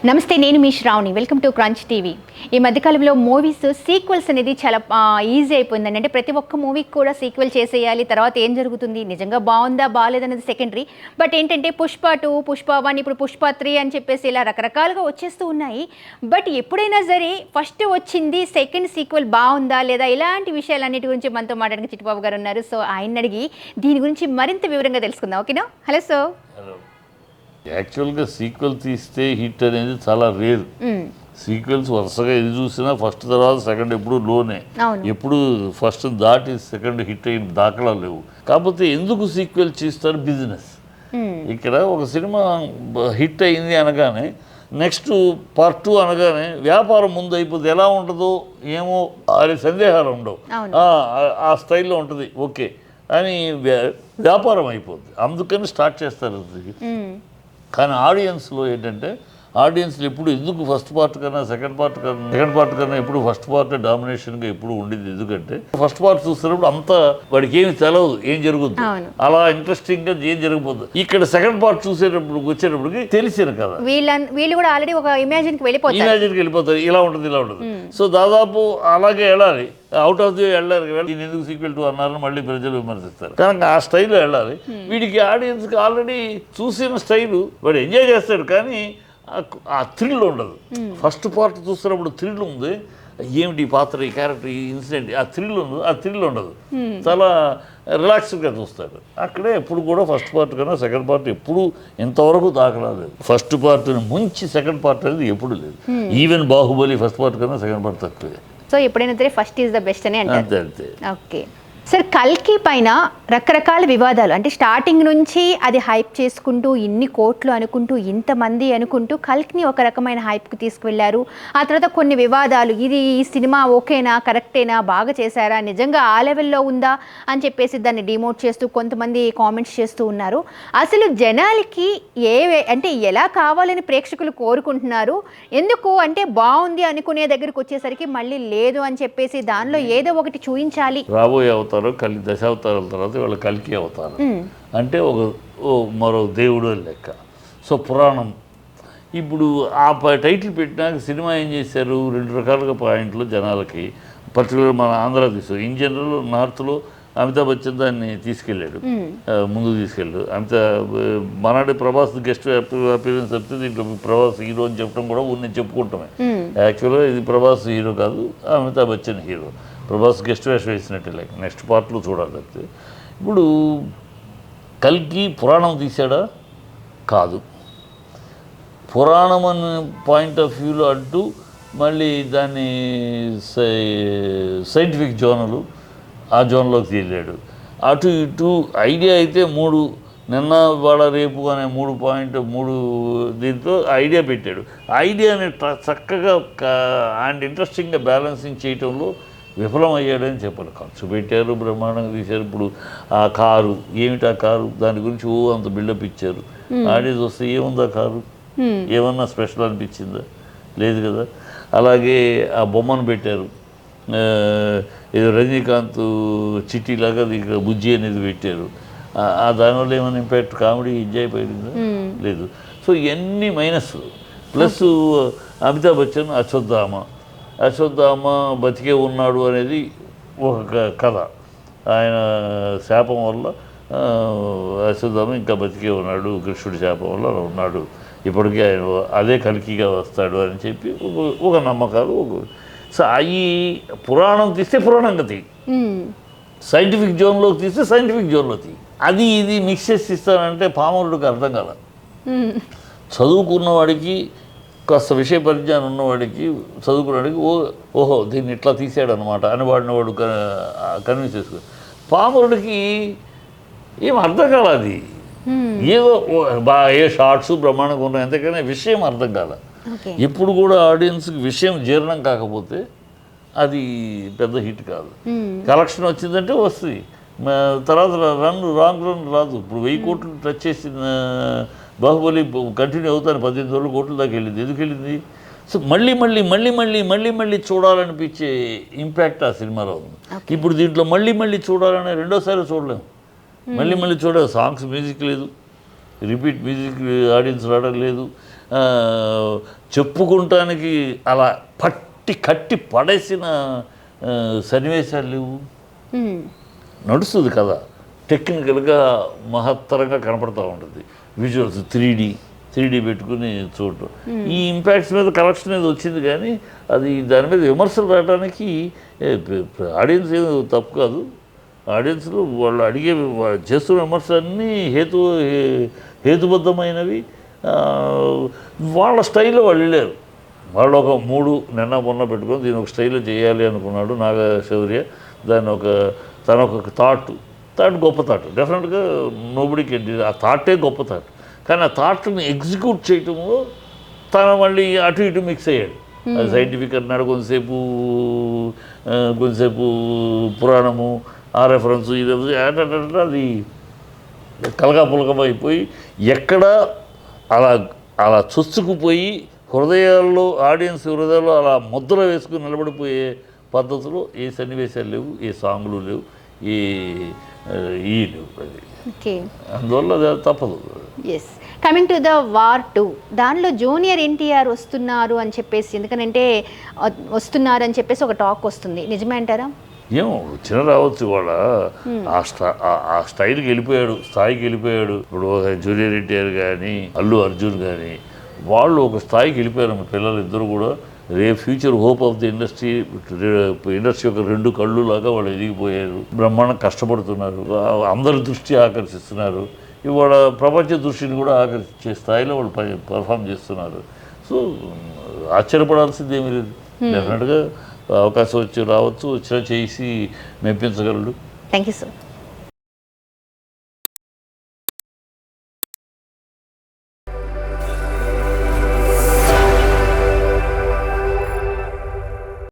నమస్తే, నేను మీ Sravani. Welcome to Crunch TV. ఈ మధ్యకాలంలో మూవీస్ సీక్వెల్స్ అనేది చాలా ఈజీ అయిపోయిందండి. అంటే ప్రతి ఒక్క మూవీకి కూడా సీక్వెల్ చేసేయాలి, తర్వాత ఏం జరుగుతుంది, నిజంగా బాగుందా బాగాలేదనేది సెకండరీ. బట్ ఏంటంటే పుష్ప 2, పుష్ప 1, ఇప్పుడు పుష్ప 3 అని చెప్పేసి ఇలా రకరకాలుగా వచ్చేస్తూ ఉన్నాయి. బట్ ఎప్పుడైనా సరే ఫస్ట్ వచ్చింది సెకండ్ సీక్వెల్ బాగుందా లేదా, ఇలాంటి విషయాలన్నిటి గురించి మనతో మాట్లాడడానికి చిట్టిబాబు గారు ఉన్నారు. సో ఆయన అడిగి దీని గురించి మరింత వివరంగా తెలుసుకుందాం. ఓకేనా? Hello sir. యాక్చువల్గా సీక్వెల్ తీస్తే హిట్ అనేది చాలా రేర్. సీక్వెల్స్ వరుసగా ఇది చూసినా ఫస్ట్ తర్వాత సెకండ్ ఎప్పుడు లోనే, ఎప్పుడు ఫస్ట్ దాటి సెకండ్ హిట్ అయిన దాఖలా లేవు. కాకపోతే ఎందుకు సీక్వెల్ చేస్తారు? బిజినెస్. ఇక్కడ ఒక సినిమా హిట్ అయింది అనగానే నెక్స్ట్ పార్ట్ 2 అనగానే వ్యాపారం ముందు అయిపోతుంది. ఎలా ఉంటుందో ఏమో అనే సందేహాలు ఉండవు. ఆ స్టైల్లో ఉంటుంది, ఓకే అని వ్యాపారం అయిపోద్ది. అందుకని స్టార్ట్ చేస్తారు. కానీ ఆడియన్స్లో ఏంటంటే, ఆడియన్స్లో ఎప్పుడు ఎందుకు ఫస్ట్ పార్ట్ కన్నా సెకండ్ పార్ట్ కన్నా ఎప్పుడు ఫస్ట్ పార్ట్ డామినేషన్గా ఎప్పుడు ఉండింది. ఎందుకంటే ఫస్ట్ పార్ట్ చూస్తున్నప్పుడు అంతా వాడికి ఏమి తెలవదు, ఏం జరుగుద్ది, అలా ఇంట్రెస్టింగ్గా ఏం జరగబోద్దు. ఇక్కడ సెకండ్ పార్ట్ వచ్చేటప్పటికి తెలిసిన కదా, వీళ్ళు కూడా ఆల్రెడీ ఒక ఇమాజిన్కి వెళ్ళిపోతారు, ఇలా ఉంటుంది ఇలా ఉంటుంది. సో దాదాపు అలాగే వెళ్ళాలి. అవుట్ ఆఫ్ ది వెళ్ళారు, దీన్ని ఎందుకు సీక్వెల్ 2 అన్నారని మళ్ళీ ప్రజలు విమర్శిస్తారు. కానీ ఆ స్టైల్లో వెళ్ళాలి. వీడికి ఆడియన్స్కి ఆల్రెడీ చూసిన స్టైలు వాడు ఎంజాయ్ చేస్తాడు, కానీ ఆ థ్రిల్ ఉండదు. ఫస్ట్ పార్ట్ చూస్తున్నప్పుడు థ్రిల్ ఉంది, ఏమిటి ఈ పాత్ర, ఈ క్యారెక్టర్, ఈ ఇన్సిడెంట్, ఆ థ్రిల్ ఉండదు. చాలా రిలాక్స్డ్గా చూస్తాడు. అక్కడే ఎప్పుడు కూడా ఫస్ట్ పార్ట్ కన్నా సెకండ్ పార్ట్ ఎప్పుడు ఇంతవరకు దాఖలా లేదు. ఫస్ట్ పార్ట్ని ముంచి సెకండ్ పార్ట్ అనేది ఎప్పుడు లేదు. ఈవెన్ బాహుబలి ఫస్ట్ పార్ట్ కన్నా సెకండ్ పార్ట్ తక్కువే. సో ఎప్పుడైనా సరే ఫస్ట్ ఈజ్ ద బెస్ట్ అని అంటారు. అంతే. ఓకే సార్, కల్కి పైన రకరకాల వివాదాలు, అంటే స్టార్టింగ్ నుంచి అది హైప్ చేసుకుంటూ ఇన్ని కోట్లు అనుకుంటూ ఇంతమంది అనుకుంటూ కల్కిని ఒక రకమైన హైప్కి తీసుకువెళ్ళారు. ఆ తర్వాత కొన్ని వివాదాలు, ఇది ఈ సినిమా ఓకేనా, కరెక్టేనా, బాగా చేశారా, నిజంగా ఆ లెవెల్లో ఉందా అని చెప్పేసి దాన్ని డిమోట్ చేస్తూ కొంతమంది కామెంట్స్ చేస్తూ ఉన్నారు. అసలు జనాలకి అంటే ఎలా కావాలని ప్రేక్షకులు కోరుకుంటున్నారు, ఎందుకు అంటే బాగుంది అనుకునే దగ్గరికి వచ్చేసరికి మళ్ళీ లేదు అని చెప్పేసి దానిలో ఏదో ఒకటి చూపించాలి. రాబోయే దశావతారాల తర్వాత వీళ్ళ కల్కి అవతారం అంటే మరో దేవుడు లెక్క. సో పురాణం. ఇప్పుడు ఆ టైటిల్ పెట్టినాక సినిమా ఏం చేశారు, 2 రకాలుగా పాయింట్లు జనాలకి. పర్టికులర్ మన ఆంధ్ర తీసు, ఇన్ జనరల్ నార్త్లో అమితాబ్ బచ్చన్ దాన్ని తీసుకెళ్ళాడు, ముందుకు తీసుకెళ్ళాడు. మనాడు ప్రభాస్ గెస్ట్ అపీరెన్స్ చెప్తే దీంట్లో ప్రభాస్ హీరో అని చెప్పడం కూడా నేను చెప్పుకుంటామే. యాక్చువల్గా ఇది ప్రభాస్ హీరో కాదు, అమితాబ్ బచ్చన్ హీరో. ప్రభాస్ గెస్ట్ వేషం వేసినట్టే లైక్ నెక్స్ట్ పార్ట్లో చూడాలి. ఇప్పుడు కల్కి పురాణం తీసాడా? కాదు. పురాణం అనే పాయింట్ ఆఫ్ వ్యూలో అంటూ మళ్ళీ దాన్ని సైంటిఫిక్ జోనలు, ఆ జోన్లోకి వెళ్ళాడు. అటు ఇటు ఐడియా అయితే 3 నిన్న వాళ్ళ రేపు అనే 3 దీంతో ఐడియా పెట్టాడు. ఐడియాని చక్కగా అండ్ ఇంట్రెస్టింగ్గా బ్యాలెన్సింగ్ చేయటంలో విఫలమయ్యాడని చెప్పాలి. ఖర్చు పెట్టారు, బ్రహ్మాండంగా తీశారు. ఇప్పుడు ఆ కారు ఏమిటి, ఆ కారు దాని గురించి అంత బిల్డప్ ఇచ్చారు. ఆడియన్స్ వస్తే ఏముంది ఆ కారు, ఏమన్నా స్పెషల్ అనిపించిందా? లేదు కదా. అలాగే ఆ బొమ్మను పెట్టారు, ఏదో రజనీకాంత్ చిట్టిలాగా ఇక్కడ బుజ్జి అనేది పెట్టారు. దానివల్ల ఏమైనా ఇంపాక్ట్, కామెడీ ఎంజాయ్ పోయిందా? లేదు. సో ఇవన్నీ మైనస్. ప్లస్ అమితాబ్ బచ్చన్ అశ్వత్థామ బతికే ఉన్నాడు అనేది ఒక కథ. ఆయన శాపం వల్ల అశ్వత్థామ ఇంకా బతికే ఉన్నాడు, కృష్ణుడి శాపం వల్ల ఉన్నాడు, ఇప్పటికీ ఆయన అదే కల్కిగా వస్తాడు అని చెప్పి ఒక నమ్మకాలు. సో ఈ పురాణం తీస్తే పురాణం గతి, సైంటిఫిక్ జోన్లోకి తీస్తే సైంటిఫిక్ జోన్లో అది ఇది మిక్స్ చేసి ఇస్తానంటే పామరుడికి అర్థం కాల. చదువుకున్నవాడికి, కాస్త విషయ పరిజ్ఞానం ఉన్నవాడికి, చదువుకున్నవాడికి ఓహో దీన్ని ఇట్లా తీసాడు అనమాట అని వాడు కన్విన్స్ చేసుకో. పామరుడికి ఏం అర్థం కాల. అది ఏదో ఏ షార్ట్స్ బ్రహ్మాండంగా ఉన్నాయి, అంతేకాని విషయం అర్థం కాల. ఎప్పుడు కూడా ఆడియన్స్కి విషయం జీర్ణం కాకపోతే అది పెద్ద హిట్ కాదు. కలెక్షన్ వచ్చిందంటే వస్తుంది, తర్వాత రాంగ్ రన్ రాదు. ఇప్పుడు 1000 కోట్లు టచ్ చేసిన బాహుబలి కంటిన్యూ అవుతాను 18 కోట్ల దాకా వెళ్ళింది. ఎందుకు వెళ్ళింది? సో మళ్ళీ చూడాలనిపించే ఇంపాక్ట్ ఆ సినిమాలో ఉంది. ఇప్పుడు దీంట్లో మళ్ళీ చూడాలని రెండోసారి చూడలేము. మళ్ళీ చూడాలి. సాంగ్స్ మ్యూజిక్ లేదు, రిపీట్ మ్యూజిక్ ఆడియన్స్ రావడం లేదు. చెప్పుకుంటానికి అలా కట్టి పడేసిన సన్నివేశాలు లేవు. నడుస్తుంది కదా, టెక్నికల్గా మహత్తరంగా కనపడతా ఉంటుంది. విజువల్స్ 3D పెట్టుకుని చూడటం, ఈ ఇంపాక్ట్స్ మీద కలెక్షన్ అనేది వచ్చింది. కానీ అది దాని మీద విమర్శలు రావడానికి ఆడియన్స్ ఏదో తప్పు కాదు. ఆడియన్స్లు వాళ్ళు చేస్తున్న విమర్శలన్నీ హేతుబద్ధమైనవి. వాళ్ళ స్టైల్లో వాళ్ళు వెళ్ళారు. వాళ్ళు ఒక 3 నిన్న మొన్న పెట్టుకొని దీని ఒక స్టైల్లో చేయాలి అనుకున్నాడు నాగశౌర్య. తన ఒక థాట్ గొప్ప థాట్, డెఫినెట్గా నోబడికి ఆ థాటే గొప్ప థాట్. కానీ ఆ థాట్ని ఎగ్జిక్యూట్ చేయటంలో తను మళ్ళీ అటు ఇటు మిక్స్ అయ్యాడు. అది సైంటిఫిక్ అన్నాడు, కొంతసేపు పురాణము, ఆ రెఫరెన్స్ ఇది అది కలగాపులకం అయిపోయి ఎక్కడ అలా చొచ్చుకుపోయి ఆడియన్స్ హృదయాల్లో అలా ముద్ర వేసుకుని నిలబడిపోయే పద్ధతిలో ఏ సన్నివేశాలు లేవు, ఏ సాంగ్లు లేవు, లేవు. అది అందువల్ల అది తప్పదు. Yes, coming to the war 2, దానిలో జూనియర్ ఎన్టీఆర్ వస్తున్నారు అని చెప్పేసి ఒక టాక్ వస్తుంది, నిజమే అంటారా? ఏమో వచ్చిన రావచ్చు. వాళ్ళ ఆ స్థాయికి వెళ్ళిపోయాడు. ఇప్పుడు జూనియర్ ఎన్టీఆర్ కానీ అల్లు అర్జున్ కానీ వాళ్ళు ఒక స్థాయికి వెళ్ళిపోయారు. మా పిల్లలు ఇద్దరు కూడా future hope of the industry యొక్క 2 కళ్ళు లాగా వాళ్ళు ఎదిగిపోయారు. బ్రహ్మాండం కష్టపడుతున్నారు, అందరి దృష్టి ఆకర్షిస్తున్నారు. ఇవాళ ప్రపంచ దృష్టిని కూడా ఆకర్షించే స్థాయిలో వాళ్ళు పర్ఫామ్ చేస్తున్నారు. సో ఆశ్చర్యపడాల్సింది ఏమీ లేదు. డెఫినెట్గా అవకాశం రావచ్చు, వచ్చినా చేసి మెప్పించగలడు. Thank you sir.